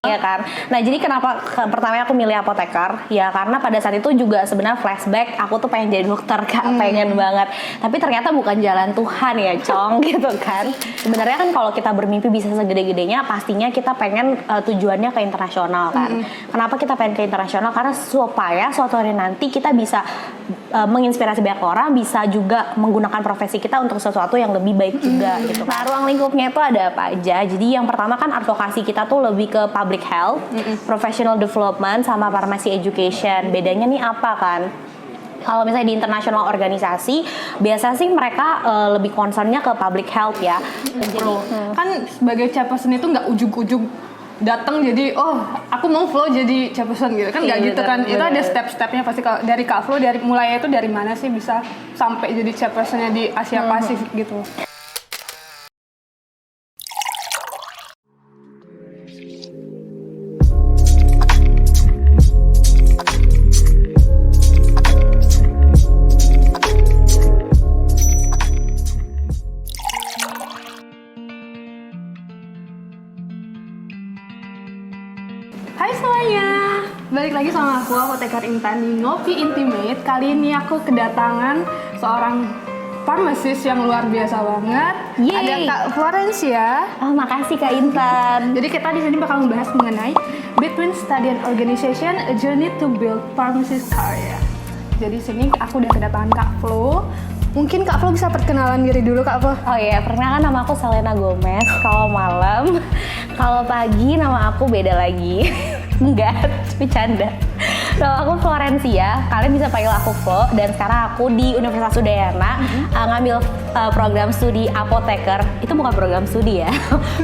Ya kan. Nah jadi kenapa pertama aku milih apoteker? Ya karena pada saat itu juga sebenarnya flashback aku tuh pengen jadi dokter Kak, pengen banget. Tapi ternyata bukan jalan Tuhan ya Cong gitu kan. Sebenarnya kan kalau kita bermimpi bisa segede-gedenya, pastinya kita pengen tujuannya ke internasional kan. Kenapa kita pengen ke internasional? Karena supaya suatu hari nanti kita bisa menginspirasi banyak orang, bisa juga menggunakan profesi kita untuk sesuatu yang lebih baik juga gitu. Nah ruang lingkupnya itu ada apa aja? Jadi yang pertama kan advokasi kita tuh lebih ke public health, professional development, sama pharmacy education. Bedanya nih apa kan? Kalau misalnya di international organisasi, biasa sih mereka lebih concernnya ke public health ya. Jadi kan sebagai chairperson itu nggak ujug-ujug datang jadi aku mau flow jadi chairperson gitu kan, nggak gitu kan. Itu ada step-stepnya pasti. Kalau dari Kak Flo, dari mulai itu dari mana sih bisa sampai jadi chairpersonnya di Asia Pasifik gitu? Hai semuanya, balik lagi sama aku Apoteker Intan di Ngopi Intimate. Kali ini aku kedatangan seorang farmasis yang luar biasa banget. Yeay. Ada Kak Florencia. Oh makasih Kak Intan. Jadi kita di sini bakal membahas mengenai Between Study and Organization, a Journey to Build Pharmacist Career. Jadi sini aku udah kedatangan Kak Flo. Mungkin Kak Flo bisa perkenalan diri dulu Kak Flo. Oh iya, perkenalkan nama aku Selena Gomez. Kalau malam, kalau pagi nama aku beda lagi. Enggak, bercanda. Nama aku Florencia, kalian bisa panggil aku Flo. Dan sekarang aku di Universitas Udayana ngambil program studi apoteker. Itu bukan program studi ya,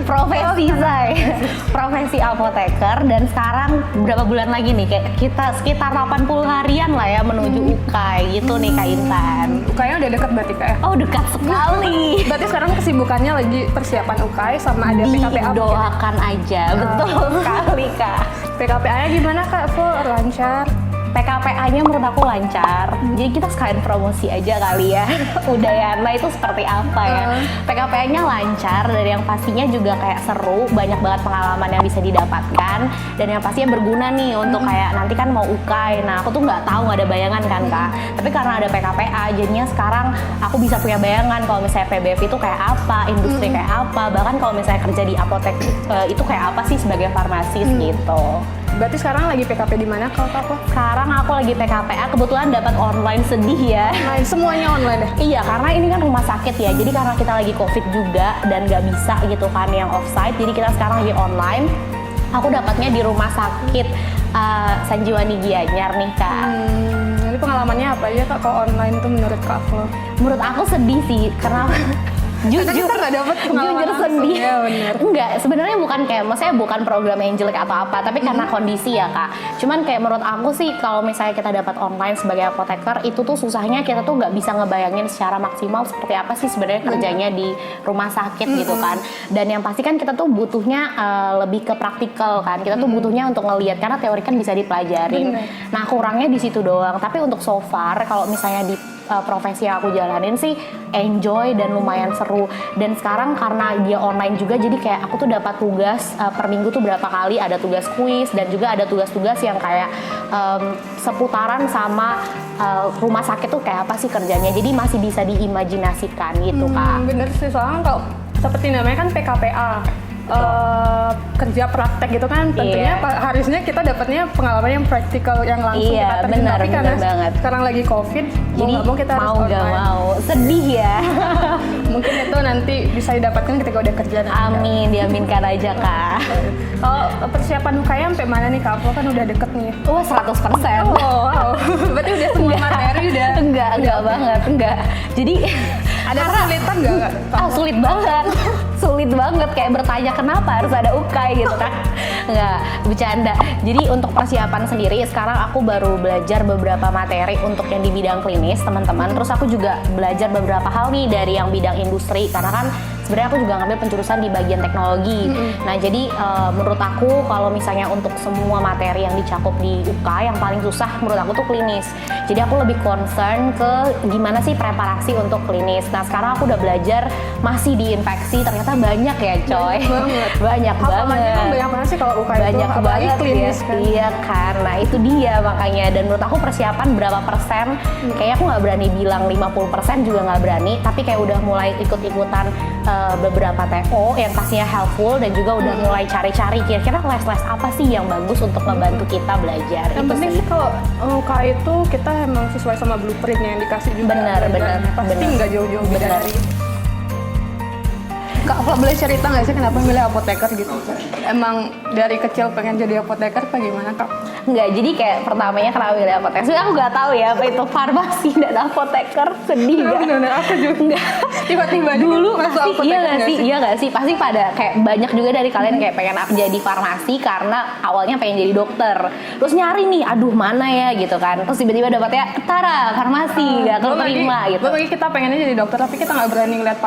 profesi saya. Profesi apoteker. Dan sekarang berapa bulan lagi nih, kayak kita sekitar 80 harian lah ya menuju UKAI gitu nih Kak Intan. UKAI udah deket berarti Kak ya? Oh dekat sekali. Berarti sekarang kesibukannya lagi persiapan UKAI sama ada PKPA. Doakan aja, betul sekali Kak. PKPA-nya gimana Kak Flo? Lancar? PKPA-nya menurut aku lancar. Jadi kita sekalian promosi aja kali ya. Udayana itu seperti apa ya. PKPA-nya lancar dan yang pastinya juga kayak seru, banyak banget pengalaman yang bisa didapatkan dan yang pastinya berguna nih untuk kayak nanti kan mau UKAI. Nah, aku tuh nggak tahu, nggak ada bayangan kan Kak. Tapi karena ada PKPA, jadinya sekarang aku bisa punya bayangan kalau misalnya PBF itu kayak apa, industri kayak apa, bahkan kalau misalnya kerja di apotek itu kayak apa sih sebagai farmasis gitu. Berarti sekarang lagi PKP di mana Kak Flo? Sekarang aku lagi PKPA, kebetulan dapat online, sedih ya. Online, semuanya online deh? Iya, karena ini kan rumah sakit ya, jadi karena kita lagi COVID juga dan nggak bisa gitu kan yang offsite, jadi kita sekarang lagi online. Aku dapatnya di rumah sakit Sanjiwani Gianyar nih Kak. Jadi pengalamannya apa aja Kak kalau online tuh menurut Kak Flo? Menurut aku sedih sih, karena Karena kita nggak dapet pengalaman jujur sedih. Ya, bener. Enggak, sebenarnya bukan kayak, maksudnya bukan program yang jelek atau apa, tapi karena kondisi ya Kak. Cuman kayak menurut aku sih kalau misalnya kita dapat online sebagai apoteker, itu tuh susahnya kita tuh nggak bisa ngebayangin secara maksimal seperti apa sih sebenarnya kerjanya di rumah sakit gitu kan. Dan yang pasti kan kita tuh butuhnya lebih ke praktikal kan. Kita tuh butuhnya untuk ngelihat, karena teori kan bisa dipelajarin. Nah kurangnya di situ doang. Tapi untuk so far kalau misalnya di profesi yang aku jalanin sih enjoy dan lumayan seru. Dan sekarang karena dia online juga, jadi kayak aku tuh dapat tugas per minggu tuh berapa kali, ada tugas kuis dan juga ada tugas-tugas yang kayak seputaran sama rumah sakit tuh kayak apa sih kerjanya, jadi masih bisa diimajinasikan gitu Kak. Bener sih, soalnya kalau seperti namanya kan PKPA, kerja praktek gitu kan, tentunya harusnya kita dapatnya pengalaman yang praktikal yang langsung kita terjun. Tapi karena sekarang lagi COVID, jadi mau kita harus mau nggak mau, sedih ya. Mungkin itu nanti bisa didapatkan ketika udah kerja nanti. Amin, diaminkan aja Kak. Kalau persiapan UKAI sampai mana nih Kak? Kan udah deket nih. Wah 100%. Wow. Berarti udah semua materi udah. Enggak banget, enggak. Jadi ada kesulitan nggak? Sulit banget. Sulit banget, kayak bertanya kenapa harus ada UKAI gitu kan. Enggak, bercanda. Jadi untuk persiapan sendiri sekarang aku baru belajar beberapa materi untuk yang di bidang klinis teman-teman. Terus aku juga belajar beberapa hal nih dari yang bidang industri, karena kan sebenarnya aku juga ngambil penjurusan di bagian teknologi. Nah jadi menurut aku kalau misalnya untuk semua materi yang dicakup di UKAI, yang paling susah menurut aku tuh klinis. Jadi aku lebih concern ke gimana sih preparasi untuk klinis. Nah sekarang aku udah belajar masih di infeksi, ternyata banyak ya coy. Banyak Hafalannya banget. banyak banget sih kalau UK itu, Banyak apalagi banget klinis ya. kan. Iya kan, nah itu dia makanya. Dan menurut aku persiapan berapa persen, kayaknya aku nggak berani bilang 50% juga nggak berani, tapi kayak udah mulai ikut-ikutan beberapa TO yang pastinya helpful, dan juga udah mulai cari-cari kira-kira les-les apa sih yang bagus untuk membantu kita belajar. Yang Itu penting sih. sih kalau UK itu kita emang sesuai sama blueprintnya yang dikasih juga. Benar, belajarnya. benar, Pasti benar. nggak jauh-jauh beda Benar. dari. Kak, boleh cerita nggak sih kenapa milih apoteker gitu? Emang dari kecil pengen jadi apoteker apa gimana Kak? Enggak, jadi kayak pertamanya kenapa milih apoteker? Sebenarnya aku nggak tahu ya apa itu farmasi dan apoteker, sedih gak? Bener-bener aku juga. Enggak. Tiba-tiba aja Dulu masuk pasti apoteker iya nggak sih? sih? Iya nggak sih? Pasti pada kayak banyak juga dari kalian kayak pengen jadi farmasi karena awalnya pengen jadi dokter. Terus nyari nih, aduh mana ya gitu kan. Terus tiba-tiba dapetnya Tara farmasi, nggak Belum keterima lagi- gitu. belum lagi kita pengennya jadi dokter tapi kita nggak berani ngeliat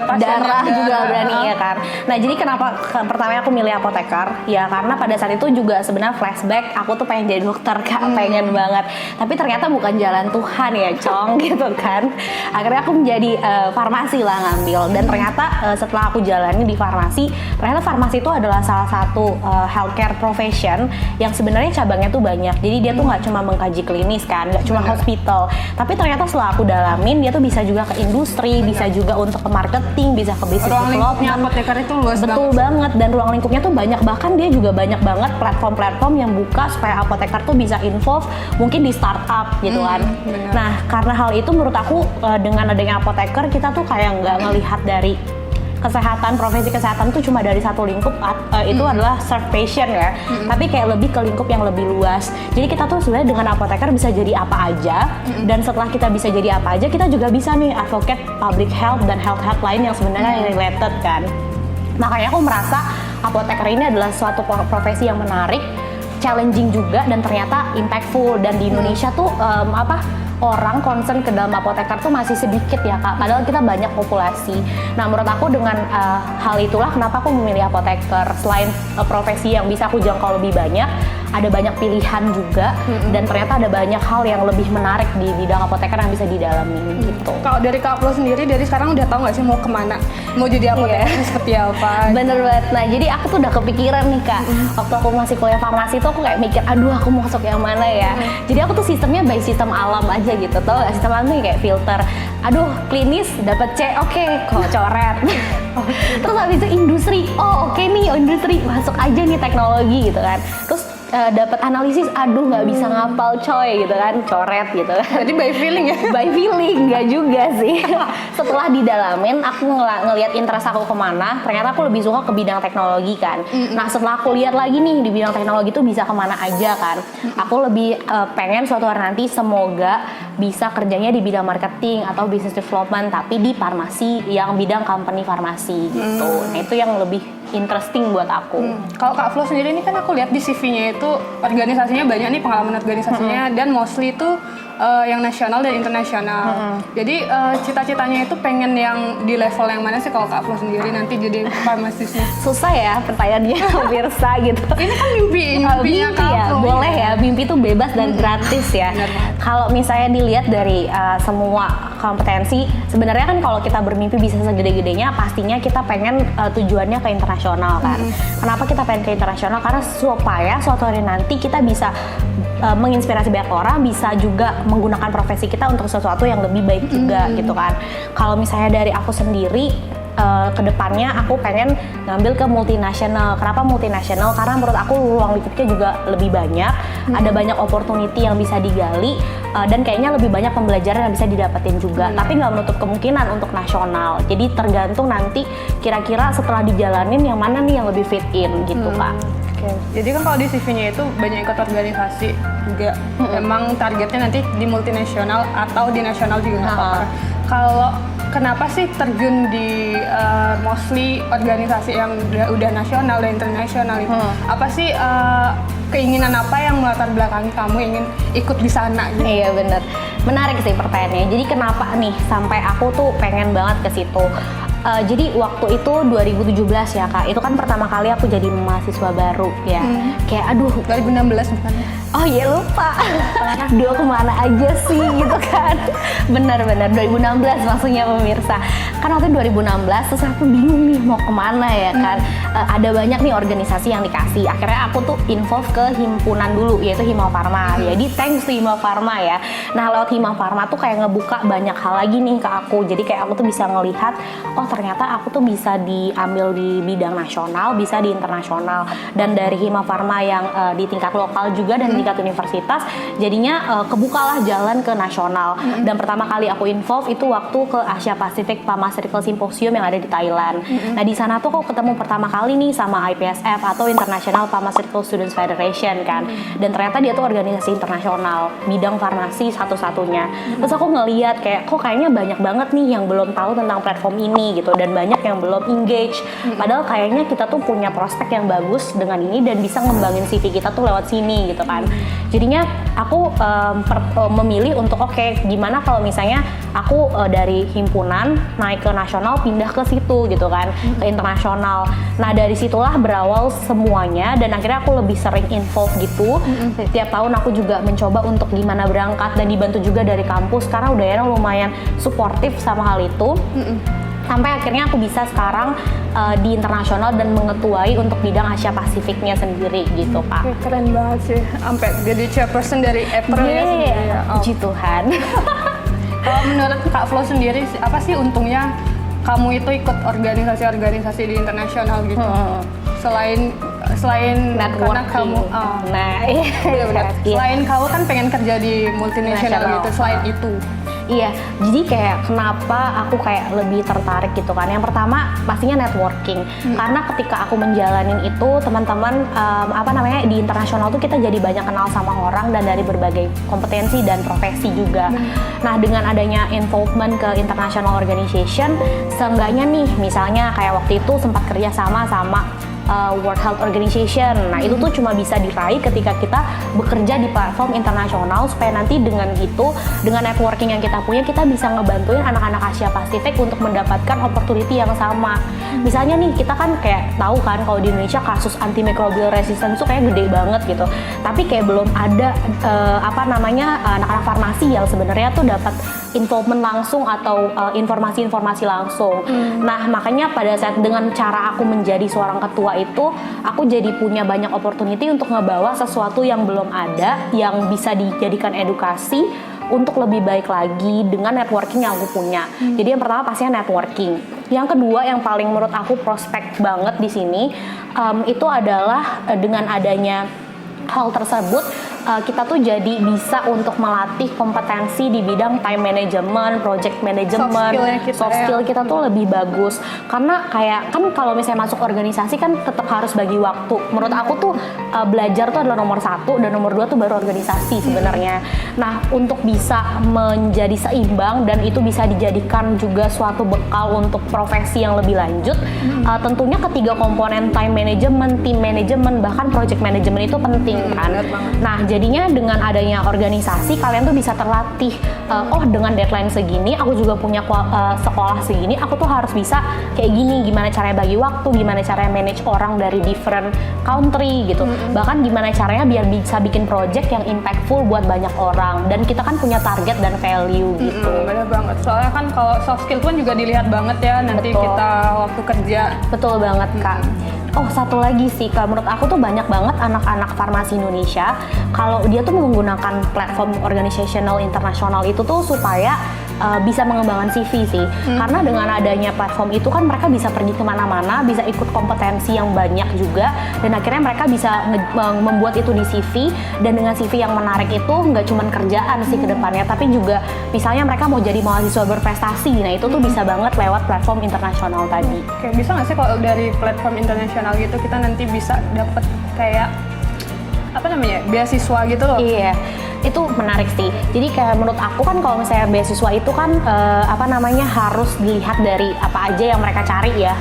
pasien Darah yang juga darah. berani ya kan. Nah jadi kenapa pertamanya aku milih apoteker ya karena pada saat itu juga sebenarnya flashback aku tuh pengen jadi dokter Kak, pengen banget, tapi ternyata bukan jalan Tuhan ya Cong gitu kan. Akhirnya aku menjadi farmasi lah ngambil, dan ternyata setelah aku jalani di farmasi, ternyata farmasi itu adalah salah satu healthcare profession yang sebenarnya cabangnya tuh banyak. Jadi dia tuh nggak cuma mengkaji klinis kan, nggak cuma hospital, tapi ternyata setelah aku dalamin dia tuh bisa juga ke industri, bisa juga untuk ke marketing, bisa ke business Ruang lingkupnya development. apoteker itu luas Betul banget, dan ruang lingkupnya tuh banyak, bahkan dia juga banyak banget platform-platform yang buka supaya apoteker tuh bisa involve mungkin di startup gitu kan. benar. Nah karena hal itu menurut aku dengan adanya apoteker kita tuh kayak nggak ngelihat dari kesehatan, profesi kesehatan tuh cuma dari satu lingkup, itu adalah serve patient ya, tapi kayak lebih ke lingkup yang lebih luas. Jadi kita tuh sebenarnya dengan apoteker bisa jadi apa aja, dan setelah kita bisa jadi apa aja, kita juga bisa nih advocate public health dan health lain yang sebenarnya related kan. Makanya aku merasa apoteker ini adalah suatu profesi yang menarik, challenging juga, dan ternyata impactful. Dan di Indonesia tuh orang concern ke dalam apoteker tuh masih sedikit ya Kak, padahal kita banyak populasi. Nah menurut aku dengan hal itulah kenapa aku memilih apoteker. Selain profesi yang bisa aku jangkau lebih banyak, ada banyak pilihan juga, dan ternyata ada banyak hal yang lebih menarik di bidang apoteker yang bisa didalami gitu. Kalau dari Kak Flo sendiri dari sekarang udah tahu nggak sih mau kemana? Mau jadi apoteker seperti apa? Bener banget. Nah jadi aku tuh udah kepikiran nih Kak, waktu aku masih kuliah farmasi tuh aku kayak mikir, aduh aku mau masuk yang mana ya. Jadi aku tuh sistemnya by sistem alam aja gitu, tau gak? Sistem alam tuh kayak filter, aduh klinis dapet C, oke, kok coret. Terus habis itu industri, oh oke nih industri, masuk aja nih teknologi gitu kan. Terus dapat analisis, aduh nggak bisa ngapal coy gitu kan, coret gitu kan. Jadi by feeling ya? By feeling, nggak juga sih. Setelah didalamin, aku ngelihat interest aku kemana, ternyata aku lebih suka ke bidang teknologi kan. Nah setelah aku lihat lagi nih di bidang teknologi itu bisa kemana aja kan. Aku lebih pengen suatu hari nanti semoga bisa kerjanya di bidang marketing atau business development, tapi di farmasi yang bidang company farmasi gitu. Nah itu yang lebih interesting buat aku. Kalau Kak Flo sendiri ini kan aku lihat di CV-nya itu organisasinya banyak nih, pengalaman organisasinya, dan mostly itu yang nasional dan internasional. Jadi cita-citanya itu pengen yang di level yang mana sih kalau Kak Flo sendiri nanti jadi farmasisnya? Susah ya pertanyaannya pemirsa gitu. Ini kan mimpinya Mimpi Kak ya, Flo. boleh ya, mimpi itu bebas dan gratis ya. Benar banget. Kalau misalnya dilihat dari semua kompetensi, sebenarnya kan kalau kita bermimpi bisa segede-gedenya, pastinya kita pengen tujuannya ke internasional kan. Kenapa kita pengen ke internasional? Karena supaya suatu hari nanti kita bisa menginspirasi banyak orang, bisa juga menggunakan profesi kita untuk sesuatu yang lebih baik juga gitu kan. Kalau misalnya dari aku sendiri, kedepannya aku pengen ngambil ke multinasional. Kenapa multinasional? Karena menurut aku ruang lingkupnya juga lebih banyak, ada banyak opportunity yang bisa digali, dan kayaknya lebih banyak pembelajaran yang bisa didapetin juga. Tapi nggak menutup kemungkinan untuk nasional. Jadi tergantung nanti kira-kira setelah dijalanin yang mana nih yang lebih fit in gitu Kak. Oke. Jadi kan kalau di CV-nya itu banyak ikut organisasi juga. Emang targetnya nanti di multinasional atau di nasional juga nggak apa-apa. Kalau kenapa sih terjun di mostly organisasi yang udah nasional dan internasional itu? Apa sih keinginan apa yang melatar belakangi kamu ingin ikut di sana gitu? Iya bener, menarik sih pertanyaannya. Jadi kenapa nih sampai aku tuh pengen banget ke situ? Jadi waktu itu 2017 ya Kak, itu kan pertama kali aku jadi mahasiswa baru ya. Kayak aduh, 2016 bukan? oh iya lupa. Dua kemana aja sih gitu kan. Benar-benar 2016 maksudnya pemirsa. Kan waktu 2016 terus aku bingung nih mau kemana ya kan. Ada banyak nih organisasi yang dikasih. Akhirnya aku tuh involve ke himpunan dulu, yaitu Hima Farma. Jadi thanks to Hima Farma ya. Nah lewat Hima Farma tuh kayak ngebuka banyak hal lagi nih ke aku. Jadi kayak aku tuh bisa ngelihat, oh ternyata aku tuh bisa diambil di bidang nasional, bisa di internasional. Dan dari Hima Farma yang di tingkat lokal juga dan tingkat universitas, jadinya kebukalah jalan ke nasional. Dan pertama kali aku involve itu waktu ke Asia Pacific Pharmaceutical Symposium yang ada di Thailand. Nah di sana tuh aku ketemu pertama kali nih sama IPSF atau International Pharmaceutical Students Federation kan. Dan ternyata dia tuh organisasi internasional bidang farmasi satu-satunya. Terus aku ngeliat kayak kok kayaknya banyak banget nih yang belum tahu tentang platform ini gitu, dan banyak yang belum engage. Padahal kayaknya kita tuh punya prospek yang bagus dengan ini dan bisa ngembangin CV kita tuh lewat sini gitu kan. Jadinya aku memilih untuk oke, gimana kalau misalnya aku dari himpunan naik ke nasional pindah ke situ gitu kan, ke internasional. Nah dari situlah berawal semuanya dan akhirnya aku lebih sering involve gitu. Setiap tahun aku juga mencoba untuk gimana berangkat dan dibantu juga dari kampus karena udah ya lumayan suportif sama hal itu. Sampai akhirnya aku bisa sekarang di internasional dan mengetuai untuk bidang Asia Pasifiknya sendiri gitu Kak. Keren banget sih, sampai jadi chairperson dari April ya sendiri ya. Puji Tuhan. Kalau menurut Kak Flo sendiri, apa sih untungnya kamu itu ikut organisasi-organisasi di internasional gitu? Selain networking. karena kamu, Nah, iya. selain kamu kan pengen kerja di multinasional gitu, selain itu. Iya, jadi kayak kenapa aku kayak lebih tertarik gitu kan. Yang pertama pastinya networking. Karena ketika aku menjalanin itu teman-teman di internasional tuh kita jadi banyak kenal sama orang dan dari berbagai kompetensi dan profesi juga. Nah, dengan adanya involvement ke international organization, seenggaknya nih misalnya kayak waktu itu sempat kerja sama World Health Organization. Nah, itu tuh cuma bisa diraih ketika kita bekerja di platform internasional supaya nanti dengan itu, dengan networking yang kita punya, kita bisa ngebantuin anak-anak Asia Pasifik untuk mendapatkan opportunity yang sama. Misalnya nih, kita kan kayak tahu kan kalau di Indonesia kasus antimicrobial resistance tuh kayak gede banget gitu. Tapi kayak belum ada anak-anak farmasi yang sebenarnya tuh dapat involvement langsung atau informasi-informasi langsung. Nah, makanya pada saat dengan cara aku menjadi seorang ketua itu, aku jadi punya banyak opportunity untuk ngebawa sesuatu yang belum ada, yang bisa dijadikan edukasi untuk lebih baik lagi dengan networking yang aku punya. Jadi yang pertama pastinya networking. Yang kedua yang paling menurut aku prospek banget di sini itu adalah dengan adanya hal tersebut kita tuh jadi bisa untuk melatih kompetensi di bidang time management, project management, soft skill kita tuh lebih bagus. Karena kayak kan kalau misalnya masuk organisasi kan tetap harus bagi waktu. Menurut aku tuh belajar tuh adalah nomor 1 dan nomor 2 tuh baru organisasi sebenarnya. Nah, untuk bisa menjadi seimbang dan itu bisa dijadikan juga suatu bekal untuk profesi yang lebih lanjut, tentunya ketiga komponen time management, team management, bahkan project management itu penting kan. Nah, jadinya dengan adanya organisasi kalian tuh bisa terlatih. Oh, dengan deadline segini, aku juga punya sekolah segini, aku tuh harus bisa kayak gini, gimana caranya bagi waktu, gimana caranya manage orang dari different country gitu. Bahkan gimana caranya biar bisa bikin project yang impactful buat banyak orang. Dan kita kan punya target dan value gitu. Bener banget. Soalnya kan kalau soft skill kan juga dilihat banget ya nanti kita waktu kerja. Betul banget Kak. Oh, satu lagi sih, kalau menurut aku tuh banyak banget anak-anak farmasi Indonesia kalau dia tuh menggunakan platform organizational internasional itu tuh supaya bisa mengembangkan CV sih. Karena dengan adanya platform itu kan mereka bisa pergi kemana-mana, bisa ikut kompetensi yang banyak juga, dan akhirnya mereka bisa membuat itu di CV. Dan dengan CV yang menarik itu nggak cuma kerjaan sih ke depannya, tapi juga misalnya mereka mau jadi mahasiswa berprestasi, nah itu tuh bisa banget lewat platform internasional tadi. Oke, bisa nggak sih kalau dari platform internasional gitu kita nanti bisa dapat kayak beasiswa gitu loh? Iya. Itu menarik sih. Jadi kayak menurut aku kan kalau misalnya beasiswa itu kan harus dilihat dari apa aja yang mereka cari ya.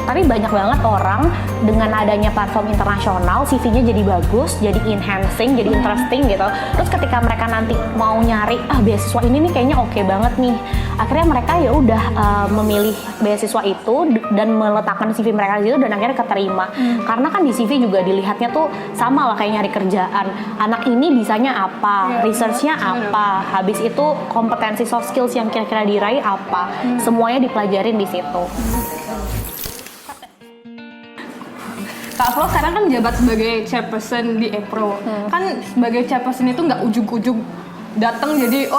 Tapi banyak banget orang dengan adanya platform internasional CV-nya jadi bagus, jadi enhancing, jadi interesting gitu. Terus ketika mereka nanti mau nyari beasiswa ini nih kayaknya oke banget nih. Akhirnya mereka ya udah memilih beasiswa itu dan meletakkan CV mereka di situ dan akhirnya keterima. Karena kan di CV juga dilihatnya tuh sama lah kayak nyari kerjaan. Anak ini bisanya apa, research-nya apa, habis itu kompetensi soft skills yang kira-kira diraih apa. Semuanya dipelajarin di situ. Kak Flo sekarang kan jabat sebagai chairperson di Epro. Kan sebagai chairperson itu nggak ujug-ujug datang jadi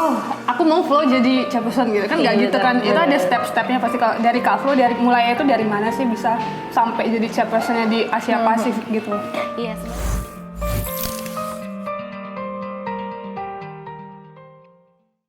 aku mau flow jadi chairperson gitu kan, nggak gitu kan. Itu ada step-stepnya pasti. Kalau dari Kak Flo mulai itu dari mana sih bisa sampai jadi chairpersonnya di Asia Pasifik gitu? Iya.